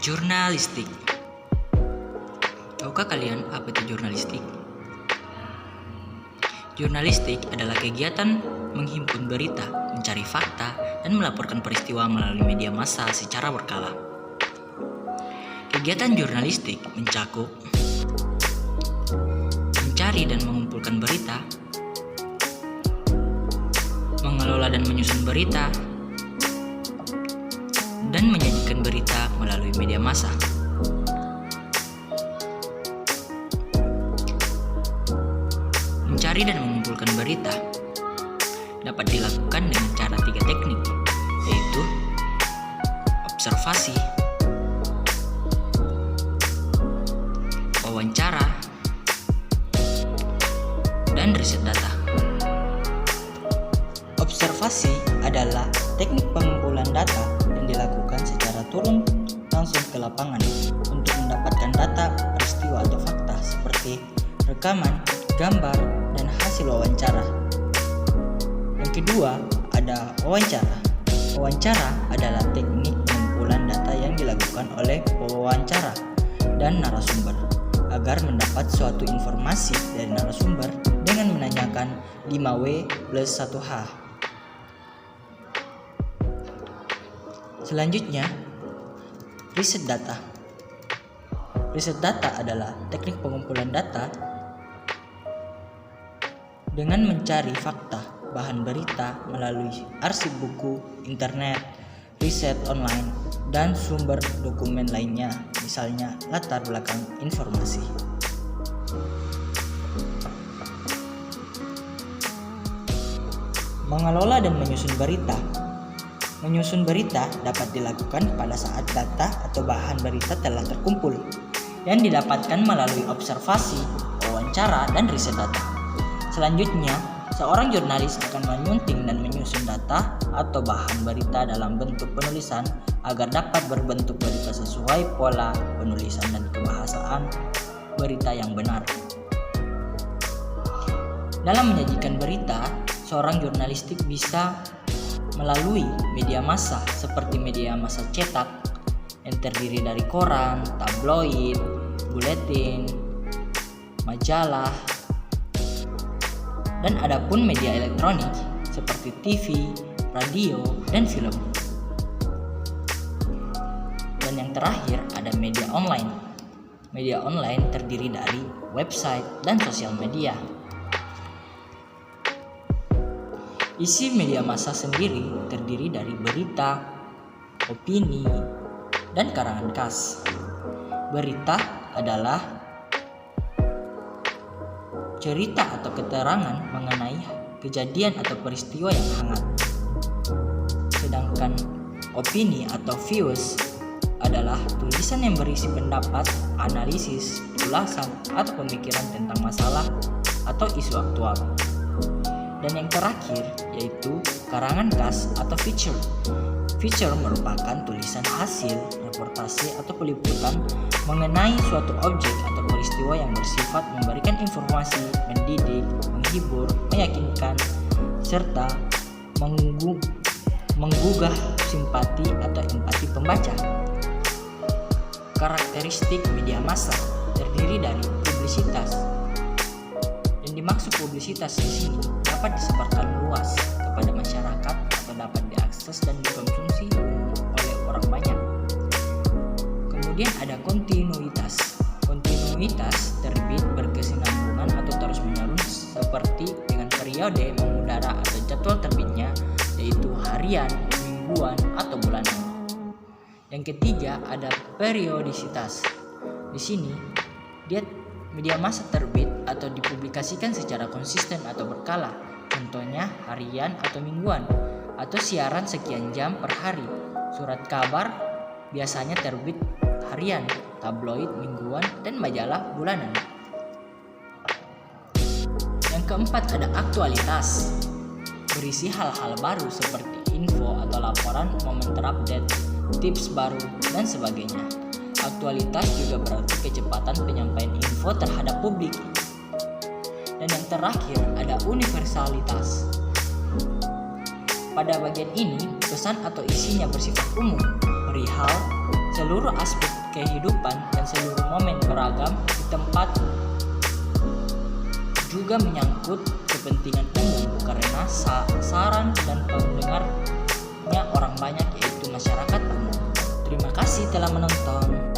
Jurnalistik. Tahukah kalian apa itu jurnalistik? Jurnalistik adalah kegiatan menghimpun berita, mencari fakta, dan melaporkan peristiwa melalui media massa secara berkala. Kegiatan jurnalistik mencakup mencari dan mengumpulkan berita, mengelola dan menyusun berita, dan menyajikan berita melalui media massa. Mencari dan mengumpulkan berita dapat dilakukan dengan cara 3 teknik, yaitu observasi, wawancara, dan riset data. Observasi adalah teknik pengumpulan data yang dilakukan secara turun langsung ke lapangan untuk mendapatkan data, peristiwa atau fakta seperti rekaman, gambar, dan hasil wawancara. Yang kedua, ada wawancara. Wawancara adalah teknik pengumpulan data yang dilakukan oleh pewawancara dan narasumber agar mendapat suatu informasi dari narasumber dengan menanyakan 5W plus 1H. Selanjutnya, riset data. Riset data adalah teknik pengumpulan data dengan mencari fakta, bahan berita melalui arsip buku, internet, riset online, dan sumber dokumen lainnya, misalnya latar belakang informasi. Mengelola dan menyusun berita. Menyusun berita dapat dilakukan pada saat data atau bahan berita telah terkumpul yang didapatkan melalui observasi, wawancara, dan riset data. Selanjutnya, seorang jurnalis akan menyunting dan menyusun data atau bahan berita dalam bentuk penulisan agar dapat berbentuk berita sesuai pola penulisan dan kebahasaan berita yang benar. Dalam menyajikan berita, seorang jurnalistik bisa melalui media massa seperti media massa cetak yang terdiri dari koran, tabloid, buletin, majalah, dan adapun media elektronik seperti TV, radio, dan film. Dan yang terakhir ada media online. Media online terdiri dari website dan sosial media. Isi media massa sendiri terdiri dari berita, opini, dan karangan khas. Berita adalah cerita atau keterangan mengenai kejadian atau peristiwa yang hangat. Sedangkan opini atau views adalah tulisan yang berisi pendapat, analisis, ulasan, atau pemikiran tentang masalah atau isu aktual. Dan yang terakhir yaitu karangan khas atau feature. Feature merupakan tulisan hasil, reportase atau peliputan mengenai suatu objek atau peristiwa yang bersifat memberikan informasi, mendidik, menghibur, meyakinkan, serta menggugah simpati atau empati pembaca. Karakteristik media massa terdiri dari publisitas. Yang dimaksud publisitas di sini dapat disebarkan luas kepada masyarakat atau dapat diakses dan dikonsumsi oleh orang banyak. Kemudian ada kontinuitas. Kontinuitas terbit berkesinambungan atau terus-menerus seperti dengan periode mengudara atau jadwal terbitnya, yaitu harian, mingguan, atau bulanan. Yang ketiga ada periodisitas. Di sini media massa terbit atau dipublikasikan secara konsisten atau berkala. Contohnya harian atau mingguan, atau siaran sekian jam per hari. Surat kabar biasanya terbit harian, tabloid mingguan, dan majalah bulanan. Yang keempat ada aktualitas. Berisi hal-hal baru seperti info atau laporan, momen terupdate, tips baru, dan sebagainya. Aktualitas juga berarti kecepatan penyampaian info terhadap publik. Dan yang terakhir ada universalitas. Pada bagian ini, pesan atau isinya bersifat umum, perihal seluruh aspek kehidupan dan seluruh momen beragam di tempat juga menyangkut kepentingan umum karena sasaran dan pendengarnya orang banyak, yaitu masyarakat umum. Terima kasih telah menonton.